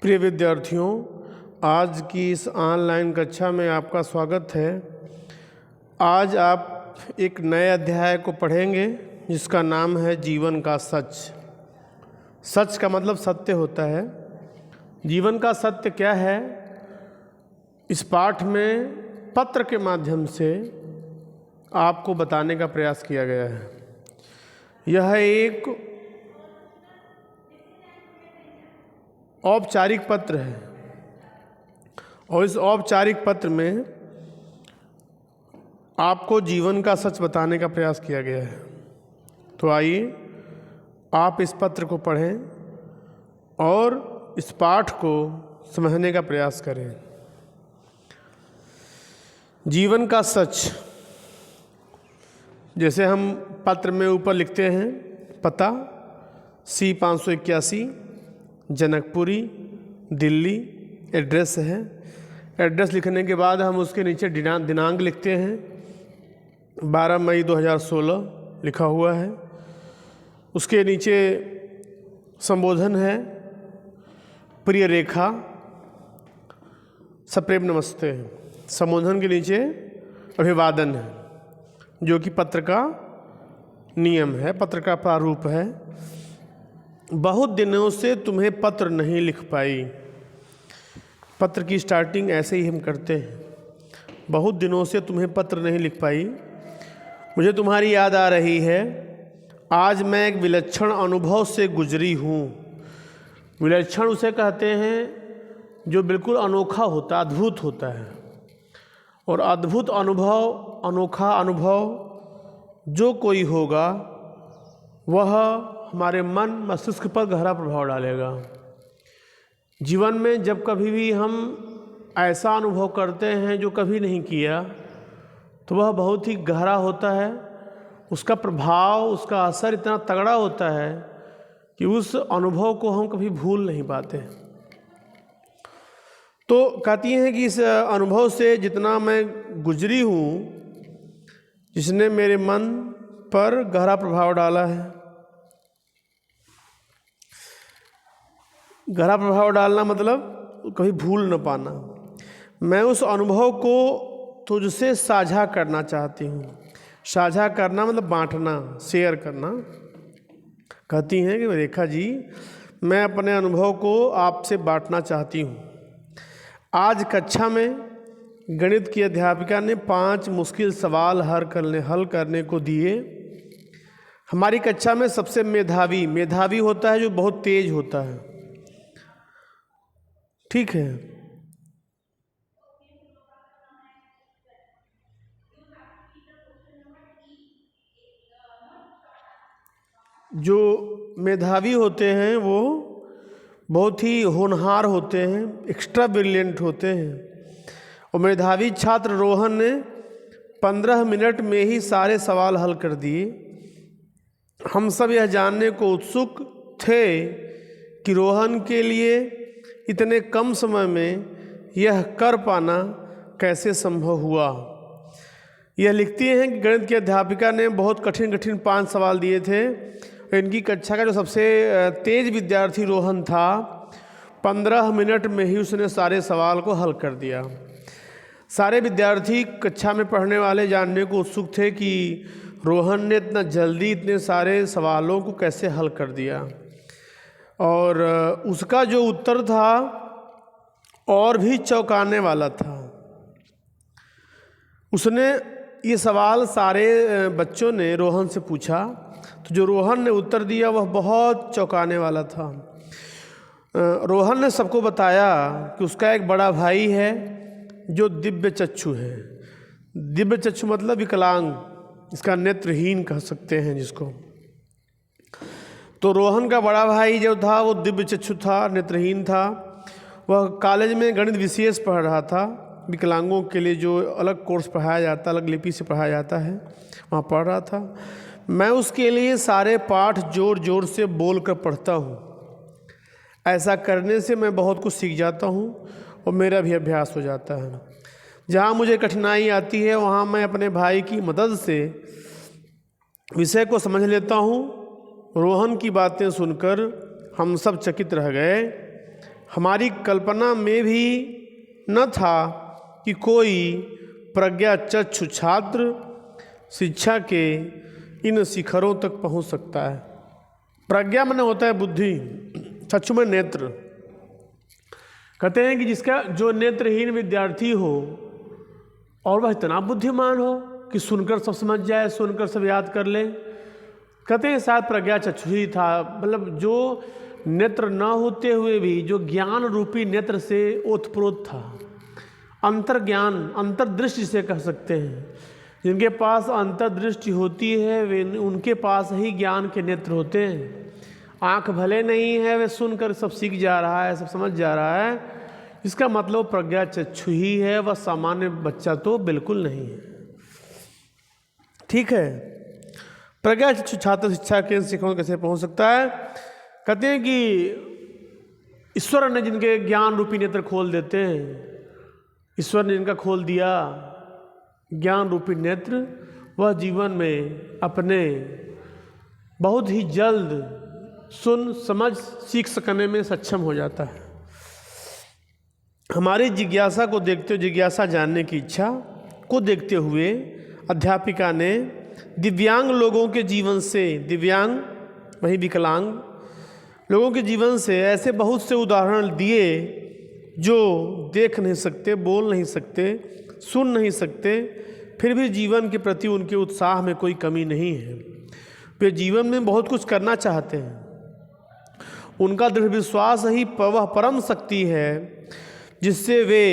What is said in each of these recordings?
प्रिय विद्यार्थियों, आज की इस ऑनलाइन कक्षा में आपका स्वागत है। आज आप एक नए अध्याय को पढ़ेंगे जिसका नाम है जीवन का सच। सच का मतलब सत्य होता है। जीवन का सत्य क्या है, इस पाठ में पत्र के माध्यम से आपको बताने का प्रयास किया गया है। यह एक औपचारिक पत्र है और इस औपचारिक पत्र में आपको जीवन का सच बताने का प्रयास किया गया है। तो आइए आप इस पत्र को पढ़ें और इस पाठ को समझने का प्रयास करें। जीवन का सच, जैसे हम पत्र में ऊपर लिखते हैं, पता C 581 जनकपुरी दिल्ली एड्रेस है। एड्रेस लिखने के बाद हम उसके नीचे दिनांक लिखते हैं, 12 मई 2016 लिखा हुआ है। उसके नीचे संबोधन है, प्रिय रेखा, सप्रेम नमस्ते। संबोधन के नीचे अभिवादन है, जो कि पत्र का नियम है, पत्र का प्रारूप है। बहुत दिनों से तुम्हें पत्र नहीं लिख पाई। पत्र की स्टार्टिंग ऐसे ही हम करते हैं। बहुत दिनों से तुम्हें पत्र नहीं लिख पाई, मुझे तुम्हारी याद आ रही है। आज मैं एक विलक्षण अनुभव से गुजरी हूँ। विलक्षण उसे कहते हैं जो बिल्कुल अनोखा होता, अद्भुत होता है। और अद्भुत अनुभव, अनोखा अनुभव जो कोई होगा वह हमारे मन मस्तिष्क पर गहरा प्रभाव डालेगा। जीवन में जब कभी भी हम ऐसा अनुभव करते हैं जो कभी नहीं किया, तो वह बहुत ही गहरा होता है। उसका प्रभाव, उसका असर इतना तगड़ा होता है कि उस अनुभव को हम कभी भूल नहीं पाते। तो कहती हैं कि इस अनुभव से जितना मैं गुजरी हूँ, जिसने मेरे मन पर गहरा प्रभाव डाला है। गहरा प्रभाव डालना मतलब कभी भूल न पाना। मैं उस अनुभव को तुझसे साझा करना चाहती हूँ। साझा करना मतलब बांटना, शेयर करना। कहती हैं कि रेखा जी, मैं अपने अनुभव को आपसे बांटना चाहती हूँ। आज कक्षा में गणित की अध्यापिका ने 5 मुश्किल सवाल हल करने को दिए। हमारी कक्षा में सबसे मेधावी होता है जो बहुत तेज होता है, ठीक है। जो मेधावी होते हैं वो बहुत ही होनहार होते हैं, एक्स्ट्रा ब्रिलियंट होते हैं। और मेधावी छात्र रोहन ने 15 मिनट में ही सारे सवाल हल कर दिए। हम सब यह जानने को उत्सुक थे कि रोहन के लिए इतने कम समय में यह कर पाना कैसे संभव हुआ। यह लिखती हैं कि गणित की अध्यापिका ने बहुत कठिन 5 सवाल दिए थे। इनकी कक्षा का जो सबसे तेज विद्यार्थी रोहन था, 15 मिनट में ही उसने सारे सवाल को हल कर दिया। सारे विद्यार्थी कक्षा में पढ़ने वाले जानने को उत्सुक थे कि रोहन ने इतना जल्दी इतने सारे सवालों को कैसे हल कर दिया। और उसका जो उत्तर था और भी चौंकाने वाला था। उसने ये सवाल सारे बच्चों ने रोहन से पूछा, तो जो रोहन ने उत्तर दिया वह बहुत चौंकाने वाला था। रोहन ने सबको बताया कि उसका एक बड़ा भाई है जो दिव्य चक्षु है। दिव्य चक्षु मतलब विकलांग, इसका नेत्रहीन कह सकते हैं जिसको। तो रोहन का बड़ा भाई जो था वो दिव्य चक्षु था, नेत्रहीन था। वह कॉलेज में गणित विशेष पढ़ रहा था। विकलांगों के लिए जो अलग कोर्स पढ़ाया जाता, अलग लिपि से पढ़ाया जाता है, वहाँ पढ़ रहा था। मैं उसके लिए सारे पाठ जोर जोर से बोल कर पढ़ता हूँ। ऐसा करने से मैं बहुत कुछ सीख जाता हूँ और मेरा भी अभ्यास हो जाता है। जहाँ मुझे कठिनाई आती है वहाँ मैं अपने भाई की मदद से विषय को समझ लेता हूँ। रोहन की बातें सुनकर हम सब चकित रह गए। हमारी कल्पना में भी न था कि कोई प्रज्ञाचक्षु छात्र शिक्षा के इन शिखरों तक पहुंच सकता है। प्रज्ञा माने होता है बुद्धि, चक्षु में नेत्र। कहते हैं कि जिसका जो नेत्रहीन विद्यार्थी हो और वह इतना बुद्धिमान हो कि सुनकर सब समझ जाए, सुनकर सब याद कर ले, कहते हैं शायद प्रज्ञा चक्षु ही था। मतलब जो नेत्र न होते हुए भी जो ज्ञान रूपी नेत्र से ओतप्रोत था, अंतर्ज्ञान, अंतर्दृष्टि से कह सकते हैं। जिनके पास अंतर्दृष्टि होती है वे उनके पास ही ज्ञान के नेत्र होते हैं। आँख भले नहीं है, वे सुनकर सब सीख जा रहा है, सब समझ जा रहा है, इसका मतलब प्रज्ञा चक्षु ही है, वह सामान्य बच्चा तो बिल्कुल नहीं है। ठीक है, प्रज्ञा चक्षु छात्र शिक्षा के शिखरों कैसे पहुंच सकता है? कहते हैं कि ईश्वर ने जिनके ज्ञान रूपी नेत्र खोल देते हैं, ईश्वर ने जिनका खोल दिया ज्ञान रूपी नेत्र, वह जीवन में अपने बहुत ही जल्द सुन समझ सीख सकने में सक्षम हो जाता है। हमारी जिज्ञासा को देखते हुए, जिज्ञासा जानने की इच्छा को देखते हुए अध्यापिका ने दिव्यांग लोगों के जीवन से, दिव्यांग वही विकलांग लोगों के जीवन से ऐसे बहुत से उदाहरण दिए जो देख नहीं सकते, बोल नहीं सकते, सुन नहीं सकते, फिर भी जीवन के प्रति उनके उत्साह में कोई कमी नहीं है। वे जीवन में बहुत कुछ करना चाहते हैं। उनका दृढ़ विश्वास ही वह परम शक्ति है जिससे वे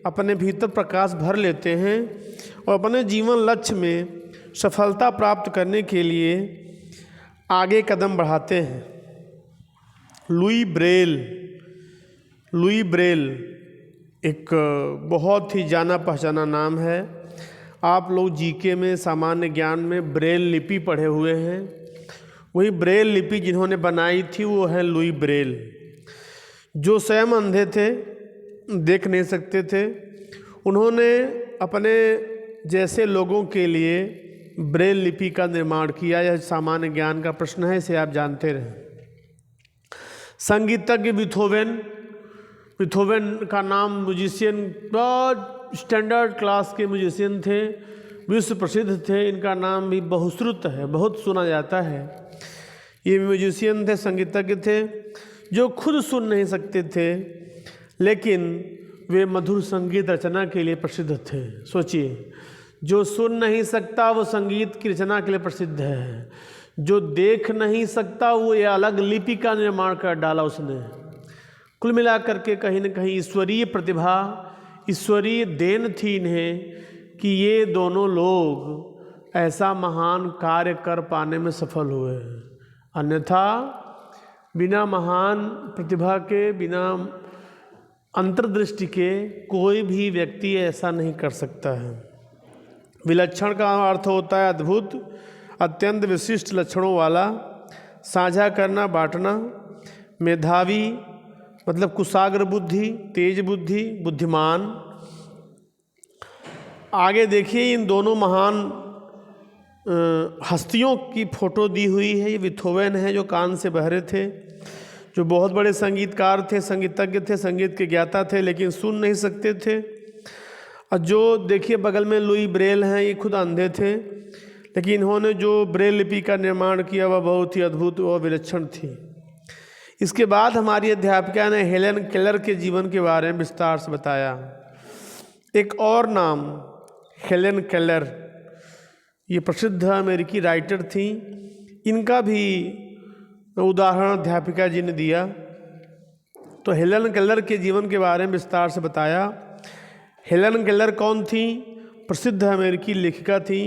अपने भीतर प्रकाश भर लेते हैं और अपने जीवन लक्ष्य में सफलता प्राप्त करने के लिए आगे कदम बढ़ाते हैं। लुई ब्रेल एक बहुत ही जाना पहचाना नाम है। आप लोग जीके में, सामान्य ज्ञान में ब्रेल लिपि पढ़े हुए हैं। वही ब्रेल लिपि जिन्होंने बनाई थी वो है लुई ब्रेल, जो स्वयं अंधे थे, देख नहीं सकते थे। उन्होंने अपने जैसे लोगों के लिए ब्रेल लिपि का निर्माण किया। यह सामान्य ज्ञान का प्रश्न है, इसे आप जानते रहे। संगीतज्ञ बीथोवन का नाम, म्यूजिशियन, बहुत स्टैंडर्ड क्लास के म्यूजिशियन थे, विश्व प्रसिद्ध थे। इनका नाम भी बहुश्रुत है, बहुत सुना जाता है। ये म्यूजिशियन थे, संगीतज्ञ थे, जो खुद सुन नहीं सकते थे, लेकिन वे मधुर संगीत रचना के लिए प्रसिद्ध थे। सोचिए, जो सुन नहीं सकता वो संगीत की रचना के लिए प्रसिद्ध है, जो देख नहीं सकता वो ये अलग लिपि का निर्माण कर डाला उसने। कुल मिलाकर के कहीं न कहीं ईश्वरीय प्रतिभा, ईश्वरीय देन थी इन्हें कि ये दोनों लोग ऐसा महान कार्य कर पाने में सफल हुए। अन्यथा बिना महान प्रतिभा के, बिना अंतर्दृष्टि के कोई भी व्यक्ति ऐसा नहीं कर सकता है। विलक्षण का अर्थ होता है अद्भुत, अत्यंत विशिष्ट लक्षणों वाला, साझा करना, बांटना। मेधावी मतलब कुशाग्र बुद्धि, तेज बुद्धि, बुद्धिमान। आगे देखिए, इन दोनों महान हस्तियों की फोटो दी हुई है। ये बीथोवन है जो कान से बहरे थे, जो बहुत बड़े संगीतकार थे, संगीतज्ञ थे, संगीत के ज्ञाता थे, लेकिन सुन नहीं सकते थे। और जो देखिए बगल में लुई ब्रेल हैं, ये खुद अंधे थे, लेकिन इन्होंने जो ब्रेल लिपि का निर्माण किया वह बहुत ही अद्भुत और विलक्षण थी। इसके बाद हमारी अध्यापिका ने हेलेन केलर के जीवन के बारे में विस्तार से बताया। एक और नाम हेलेन केलर, ये प्रसिद्ध अमेरिकी राइटर थी। इनका भी उदाहरण अध्यापिका जी ने दिया। तो हेलेन केलर के जीवन के बारे में विस्तार से बताया। हेलेन केलर कौन थी? प्रसिद्ध अमेरिकी लेखिका थी,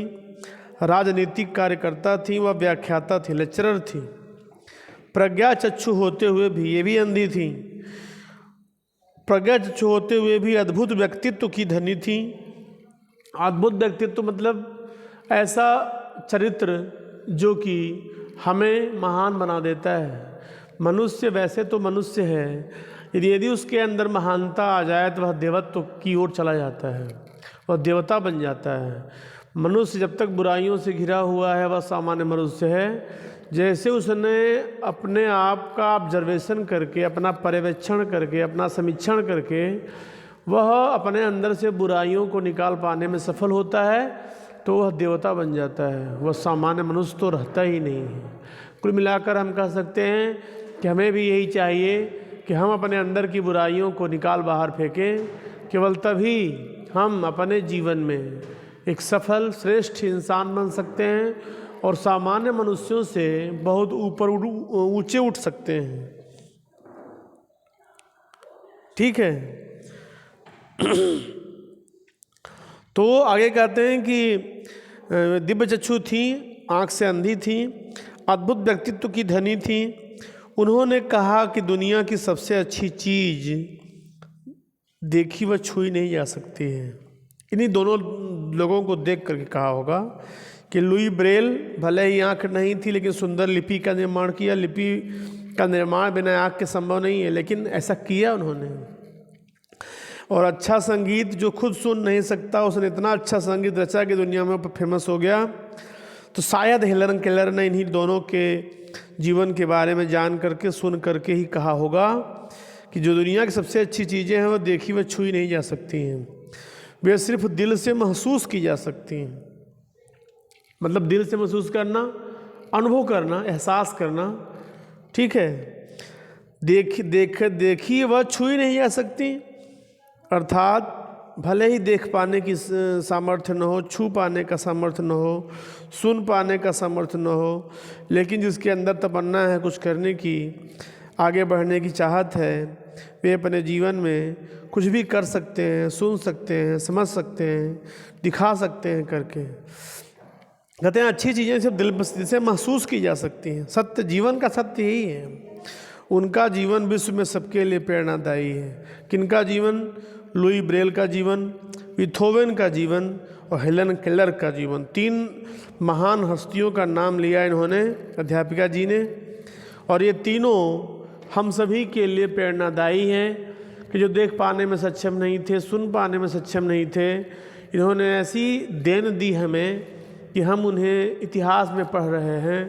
राजनीतिक कार्यकर्ता थी, वह व्याख्याता थी, लेक्चरर थी। प्रज्ञा चक्षु होते हुए भी, ये भी अंधी थी, प्रज्ञा चक्षु होते हुए भी अद्भुत व्यक्तित्व की धनी थी। अद्भुत व्यक्तित्व मतलब ऐसा चरित्र जो कि हमें महान बना देता है। मनुष्य वैसे तो मनुष्य है, यदि उसके अंदर महानता आ जाए तो वह देवत्व की ओर चला जाता है, वह देवता बन जाता है। मनुष्य जब तक बुराइयों से घिरा हुआ है वह सामान्य मनुष्य है। जैसे उसने अपने आप का ऑब्जर्वेशन करके, अपना पर्यवेक्षण करके, अपना समीक्षण करके वह अपने अंदर से बुराइयों को निकाल पाने में सफल होता है तो वह देवता बन जाता है। वह सामान्य मनुष्य तो रहता ही नहीं है। कुल मिलाकर हम कह सकते हैं कि हमें भी यही चाहिए कि हम अपने अंदर की बुराइयों को निकाल बाहर फेंकें। केवल तभी हम अपने जीवन में एक सफल श्रेष्ठ इंसान बन सकते हैं और सामान्य मनुष्यों से बहुत ऊपर ऊंचे उठ सकते हैं। ठीक है। तो आगे कहते हैं कि दिव्य चक्षु थी, आँख से अंधी थी, अद्भुत व्यक्तित्व की धनी थी। उन्होंने कहा कि दुनिया की सबसे अच्छी चीज़ देखी व छुई नहीं जा सकती है। इन्हीं दोनों लोगों को देख करके कहा होगा कि लुई ब्रेल भले ही आँख नहीं थी लेकिन सुंदर लिपि का निर्माण किया। लिपि का निर्माण बिना आँख के संभव नहीं है, लेकिन ऐसा किया उन्होंने। और अच्छा संगीत जो खुद सुन नहीं सकता, उसने इतना अच्छा संगीत रचा कि दुनिया में फेमस हो गया। तो शायद हेलन केलर ने इन्हीं दोनों के जीवन के बारे में जान करके, सुन करके ही कहा होगा कि जो दुनिया की सबसे अच्छी चीज़ें हैं वह देखी व छुई नहीं जा सकती हैं, वे सिर्फ दिल से महसूस की जा सकती हैं। मतलब दिल से महसूस करना, अनुभव करना, एहसास करना। ठीक है। देखी वह छुई नहीं जा सकती, अर्थात भले ही देख पाने की सामर्थ्य न हो, छू पाने का सामर्थ्य न हो, सुन पाने का सामर्थ्य न हो, लेकिन जिसके अंदर तमन्ना है कुछ करने की, आगे बढ़ने की चाहत है, वे अपने जीवन में कुछ भी कर सकते हैं, सुन सकते हैं, समझ सकते हैं, दिखा सकते हैं करके। कहते हैं अच्छी चीज़ें सिर्फ दिल से महसूस की जा सकती हैं। सत्य, जीवन का सत्य यही है। उनका जीवन विश्व में सबके लिए प्रेरणादायी है। किनका जीवन? लुई ब्रेल का जीवन, बीथोवन का जीवन और हेलन केलर का जीवन। 3 महान हस्तियों का नाम लिया इन्होंने, अध्यापिका जी ने, और ये तीनों हम सभी के लिए प्रेरणादायी हैं कि जो देख पाने में सक्षम नहीं थे, सुन पाने में सक्षम नहीं थे, इन्होंने ऐसी देन दी हमें कि हम उन्हें इतिहास में पढ़ रहे हैं,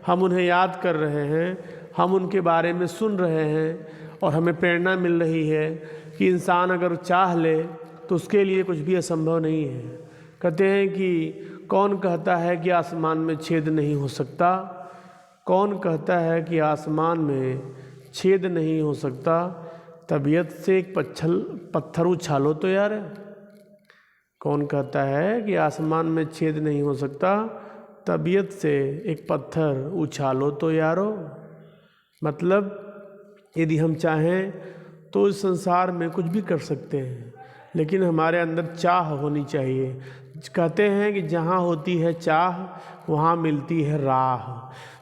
हम उन्हें याद कर रहे हैं, हम उनके बारे में सुन रहे हैं और हमें प्रेरणा मिल रही है कि इंसान अगर चाह ले तो उसके लिए कुछ भी असंभव नहीं है। कहते हैं कि कौन कहता है कि आसमान में छेद नहीं हो सकता? कौन कहता है कि आसमान में छेद नहीं हो सकता? तबीयत से एक पत्थर उछालो तो यार। कौन कहता है कि आसमान में छेद नहीं हो सकता? तबीयत से एक पत्थर उछालो तो यारो। मतलब यदि हम चाहें तो इस संसार में कुछ भी कर सकते हैं, लेकिन हमारे अंदर चाह होनी चाहिए। कहते हैं कि जहाँ होती है चाह वहाँ मिलती है राह।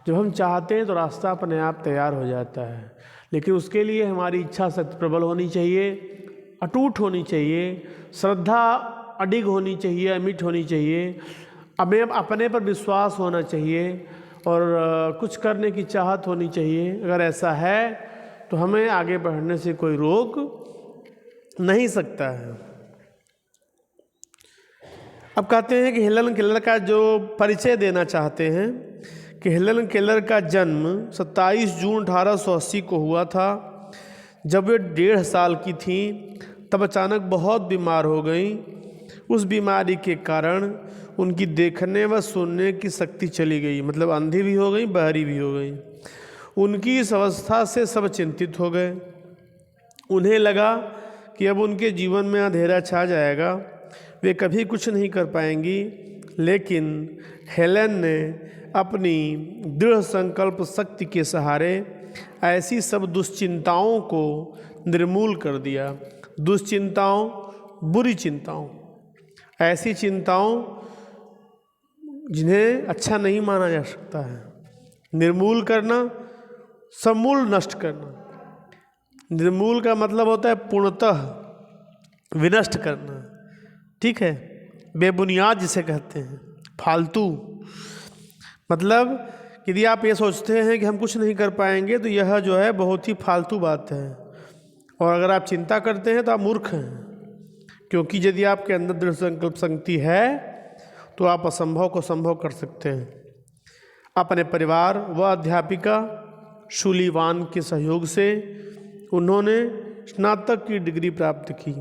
जब हम चाहते हैं तो रास्ता अपने आप तैयार हो जाता है, लेकिन उसके लिए हमारी इच्छा शक्ति प्रबल होनी चाहिए, अटूट होनी चाहिए, श्रद्धा अडिग होनी चाहिए, अमिट होनी चाहिए, हमें अपने पर विश्वास होना चाहिए और कुछ करने की चाहत होनी चाहिए। अगर ऐसा है तो हमें आगे बढ़ने से कोई रोक नहीं सकता है। अब कहते हैं कि हेलन केलर का जो परिचय देना चाहते हैं कि हेलन केलर का जन्म 27 जून 1880 को हुआ था। जब वे 1.5 साल की थी तब अचानक बहुत बीमार हो गई। उस बीमारी के कारण उनकी देखने व सुनने की शक्ति चली गई, मतलब अंधी भी हो गई, बहरी भी हो गई। उनकी इस अवस्था से सब चिंतित हो गए। उन्हें लगा कि अब उनके जीवन में अंधेरा छा जाएगा, वे कभी कुछ नहीं कर पाएंगी। लेकिन हेलन ने अपनी दृढ़ संकल्प शक्ति के सहारे ऐसी सब दुश्चिंताओं को निर्मूल कर दिया। दुश्चिंताओं, बुरी चिंताओं, ऐसी चिंताओं जिन्हें अच्छा नहीं माना जा सकता है। निर्मूल करना, समूल नष्ट करना। निर्मूल का मतलब होता है पूर्णतः विनष्ट करना। ठीक है। बेबुनियाद जिसे कहते हैं, फालतू। मतलब यदि आप ये सोचते हैं कि हम कुछ नहीं कर पाएंगे तो यह जो है बहुत ही फालतू बात है। और अगर आप चिंता करते हैं तो आप मूर्ख हैं, क्योंकि यदि आपके अंदर दृढ़ संकल्प शक्ति है तो आप असंभव को संभव कर सकते हैं। अपने परिवार व अध्यापिका शूलीवान के सहयोग से उन्होंने स्नातक की डिग्री प्राप्त की।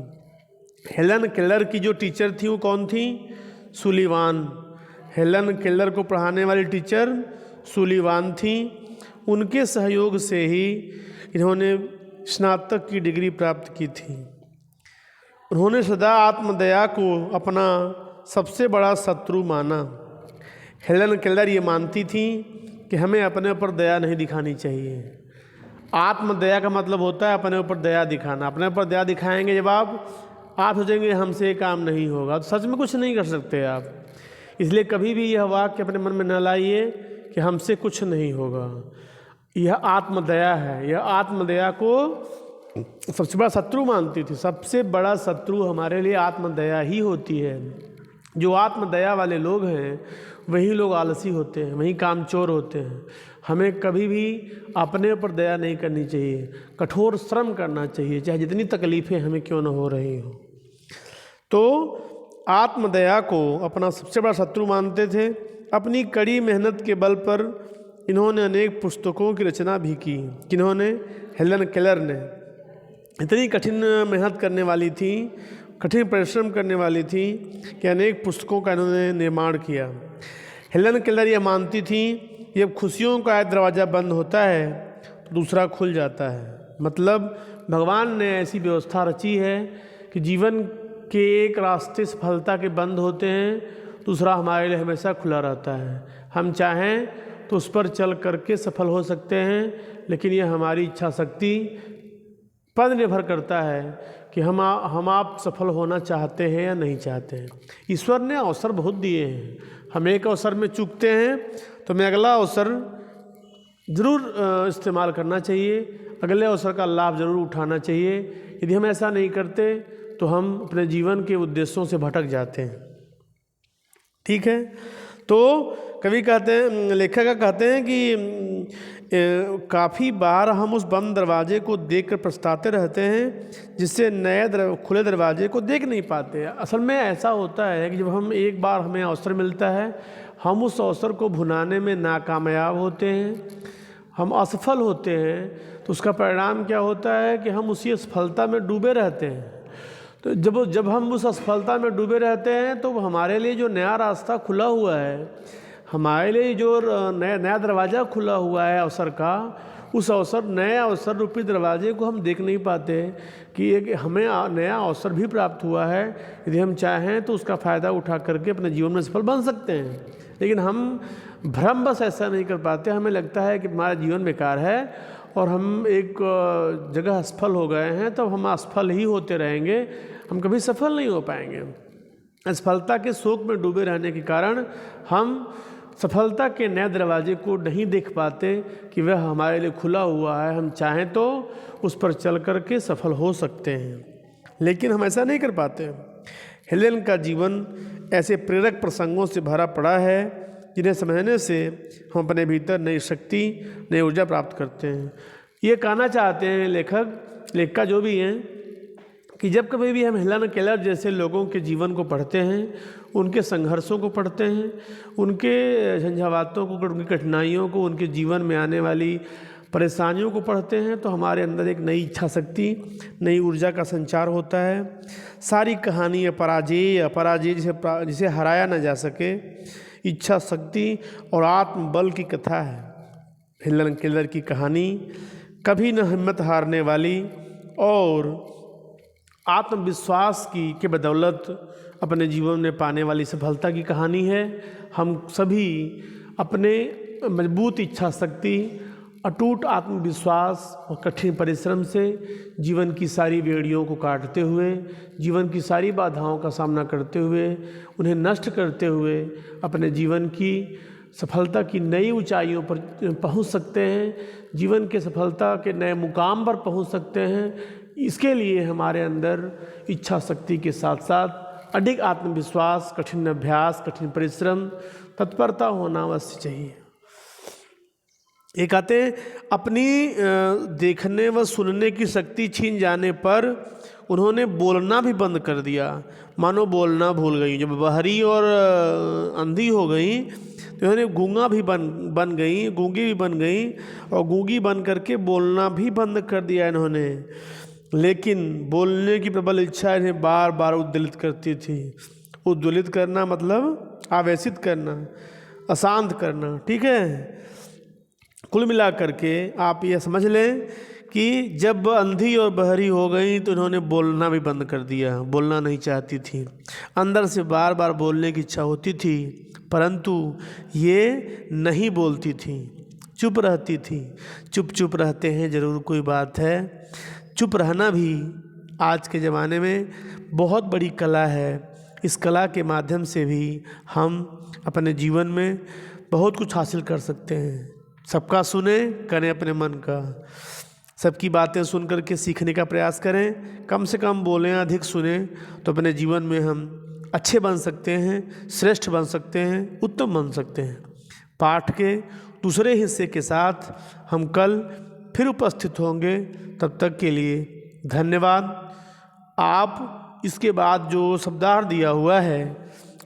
हेलन केलर की जो टीचर थी वो कौन थी? शूलीवान। हेलन केलर को पढ़ाने वाली टीचर शूलीवान थी। उनके सहयोग से ही इन्होंने स्नातक की डिग्री प्राप्त की थी। उन्होंने सदा आत्मदया को अपना सबसे बड़ा शत्रु माना। हेलन केलर ये मानती थी कि हमें अपने ऊपर दया नहीं दिखानी चाहिए। आत्मदया का मतलब होता है अपने ऊपर दया दिखाना। अपने ऊपर दया दिखाएंगे जब आप सोचेंगे हमसे काम नहीं होगा, तो सच में कुछ नहीं कर सकते आप। इसलिए कभी भी यह वाक्य अपने मन में न लाइए कि हमसे कुछ नहीं होगा। यह आत्मदया है। यह आत्मदया को सबसे बड़ा शत्रु मानती थी। सबसे बड़ा शत्रु हमारे लिए आत्मदया ही होती है। जो आत्मदया वाले लोग हैं वही लोग आलसी होते हैं, वही कामचोर होते हैं। हमें कभी भी अपने ऊपर दया नहीं करनी चाहिए, कठोर श्रम करना चाहिए, चाहे जितनी तकलीफ़ें हमें क्यों न हो रही हो। तो आत्मदया को अपना सबसे बड़ा शत्रु मानते थे। अपनी कड़ी मेहनत के बल पर इन्होंने अनेक पुस्तकों की रचना भी की। किन्होंने? हेलन केलर ने। इतनी कठिन मेहनत करने वाली थी, कठिन परिश्रम करने वाली थी कि अनेक पुस्तकों का इन्होंने निर्माण किया। हेलन केलर ये मानती थी जब खुशियों का एक दरवाज़ा बंद होता है तो दूसरा खुल जाता है। मतलब भगवान ने ऐसी व्यवस्था रची है कि जीवन के एक रास्ते सफलता के बंद होते हैं, दूसरा हमारे लिए हमेशा खुला रहता है। हम चाहें तो उस पर चल करके सफल हो सकते हैं, लेकिन यह हमारी इच्छा शक्ति पर निर्भर करता है कि हम आप सफल होना चाहते हैं या नहीं चाहते हैं। ईश्वर ने अवसर बहुत दिए हैं। हम एक अवसर में चूकते हैं तो हमें अगला अवसर ज़रूर इस्तेमाल करना चाहिए, अगले अवसर का लाभ ज़रूर उठाना चाहिए। यदि हम ऐसा नहीं करते तो हम अपने जीवन के उद्देश्यों से भटक जाते हैं। ठीक है। तो कवि कहते हैं, लेखक कहते हैं कि काफ़ी बार हम उस बंद दरवाजे को देखकर पछताते रहते हैं जिससे नए खुले दरवाजे को देख नहीं पाते। असल में ऐसा होता है कि जब हम एक बार हमें अवसर मिलता है, हम उस अवसर को भुनाने में नाकामयाब होते हैं, हम असफल होते हैं, तो उसका परिणाम क्या होता है कि हम उसी असफलता में डूबे रहते हैं। तो जब हम उस असफलता में डूबे रहते हैं तो हमारे लिए जो नया रास्ता खुला हुआ है, हमारे लिए जो नया दरवाज़ा खुला हुआ है अवसर का, उस नए अवसर रूपी दरवाजे को हम देख नहीं पाते कि एक हमें नया अवसर भी प्राप्त हुआ है। यदि हम चाहें तो उसका फ़ायदा उठा करके अपने जीवन में सफल बन सकते हैं, लेकिन हम भ्रमवश ऐसा नहीं कर पाते। हमें लगता है कि हमारा जीवन बेकार है और हम एक जगह असफल हो गए हैं, तो हम असफल ही होते रहेंगे, हम कभी सफल नहीं हो पाएंगे। असफलता के शोक में डूबे रहने के कारण हम सफलता के नए दरवाजे को नहीं देख पाते कि वह हमारे लिए खुला हुआ है। हम चाहें तो उस पर चल कर के सफल हो सकते हैं, लेकिन हम ऐसा नहीं कर पाते। हेलेन का जीवन ऐसे प्रेरक प्रसंगों से भरा पड़ा है जिन्हें समझने से हम अपने भीतर नई शक्ति, नई ऊर्जा प्राप्त करते हैं। ये कहना चाहते हैं लेखिका जो भी हैं कि जब कभी भी हम हेलन केलर जैसे लोगों के जीवन को पढ़ते हैं, उनके संघर्षों को पढ़ते हैं, उनके झंझावातों को, उनकी कठिनाइयों को, उनके जीवन में आने वाली परेशानियों को पढ़ते हैं, तो हमारे अंदर एक नई इच्छा शक्ति, नई ऊर्जा का संचार होता है। सारी कहानी अपराजेय जिसे हराया न जा सके, इच्छा शक्ति और आत्मबल की कथा है। हेलन केलर की कहानी कभी न हिम्मत हारने वाली और आत्मविश्वास के बदौलत अपने जीवन में पाने वाली सफलता की कहानी है। हम सभी अपने मजबूत इच्छा शक्ति, अटूट आत्मविश्वास और कठिन परिश्रम से जीवन की सारी बेड़ियों को काटते हुए, जीवन की सारी बाधाओं का सामना करते हुए, उन्हें नष्ट करते हुए अपने जीवन की सफलता की नई ऊंचाइयों पर पहुंच सकते हैं, जीवन के सफलता के नए मुकाम पर पहुंच सकते हैं। इसके लिए हमारे अंदर इच्छा शक्ति के साथ साथ अधिक आत्मविश्वास, कठिन अभ्यास, कठिन परिश्रम, तत्परता होना अवश्य चाहिए। एक आते अपनी देखने व सुनने की शक्ति छीन जाने पर उन्होंने बोलना भी बंद कर दिया, मानो बोलना भूल गई। जब बहरी और अंधी हो गई तो उन्होंने गूंगा भी बन गई, गूंगी भी बन गई, और गूंगी बन करके बोलना भी बंद कर दिया इन्होंने। लेकिन बोलने की प्रबल इच्छा इन्हें बार बार उद्वेलित करती थी। उद्वेलित करना मतलब आवेशित करना, अशांत करना, ठीक है। कुल मिला करके आप ये समझ लें कि जब अंधी और बहरी हो गई तो इन्होंने बोलना भी बंद कर दिया, बोलना नहीं चाहती थी। अंदर से बार बार बोलने की इच्छा होती थी, परंतु ये नहीं बोलती थी, चुप रहती थी। चुप चुप रहते हैं, ज़रूर कोई बात है। चुप रहना भी आज के ज़माने में बहुत बड़ी कला है। इस कला के माध्यम से भी हम अपने जीवन में बहुत कुछ हासिल कर सकते हैं। सबका सुने, करें अपने मन का। सबकी बातें सुन कर के सीखने का प्रयास करें, कम से कम बोलें, अधिक सुने, तो अपने जीवन में हम अच्छे बन सकते हैं, श्रेष्ठ बन सकते हैं, उत्तम बन सकते हैं। पाठ के दूसरे हिस्से के साथ हम कल फिर उपस्थित होंगे। तब तक के लिए धन्यवाद। आप इसके बाद जो शब्दार्थ दिया हुआ है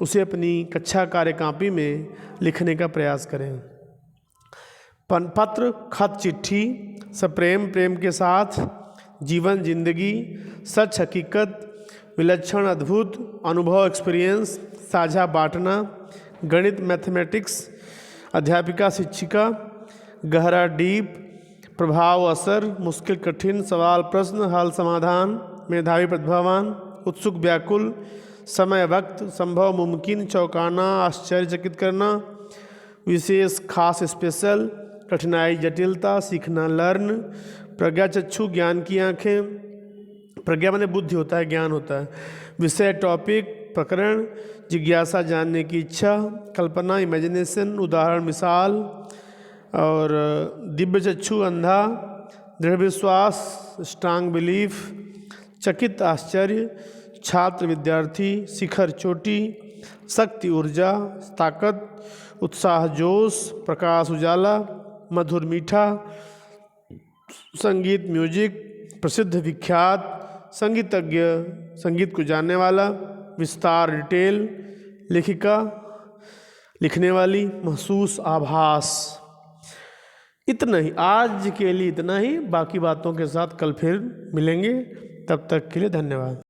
उसे अपनी कक्षा कार्य कापी में लिखने का प्रयास करें। पत्र, खत, चिट्ठी, सप्रेम, प्रेम के साथ, जीवन, जिंदगी, सच, हकीकत, विलक्षण, अद्भुत, अनुभव, एक्सपीरियंस, साझा, बांटना, गणित, मैथमेटिक्स, अध्यापिका, शिक्षिका, गहरा, डीप, प्रभाव, असर, मुश्किल, कठिन, सवाल, प्रश्न, हल, समाधान, मेधावी, प्रतिभावान, उत्सुक, व्याकुल, समय, वक्त, संभव, मुमकिन, चौंकाना, आश्चर्यचकित करना, विशेष, खास, स्पेशल, कठिनाई, जटिलता, सीखना, लर्न, प्रज्ञा, चक्षु, ज्ञान की आँखें, प्रज्ञा माने बुद्धि होता है, ज्ञान होता है, विषय, टॉपिक, प्रकरण, जिज्ञासा, जानने की इच्छा, कल्पना, इमेजिनेशन, उदाहरण, मिसाल, और दिव्य चक्षु, अंधा, दृढ़ विश्वास, स्ट्रांग बिलीफ, चकित, आश्चर्य, छात्र, विद्यार्थी, शिखर, चोटी, शक्ति, ऊर्जा, ताकत, उत्साह, जोश, प्रकाश, उजाला, मधुर, मीठा, संगीत, म्यूजिक, प्रसिद्ध, विख्यात, संगीतज्ञ, संगीत को जानने वाला, विस्तार, डिटेल, लेखिका, लिखने वाली, महसूस, आभास। इतना ही आज के लिए, इतना ही। बाकी बातों के साथ कल फिर मिलेंगे। तब तक के लिए धन्यवाद।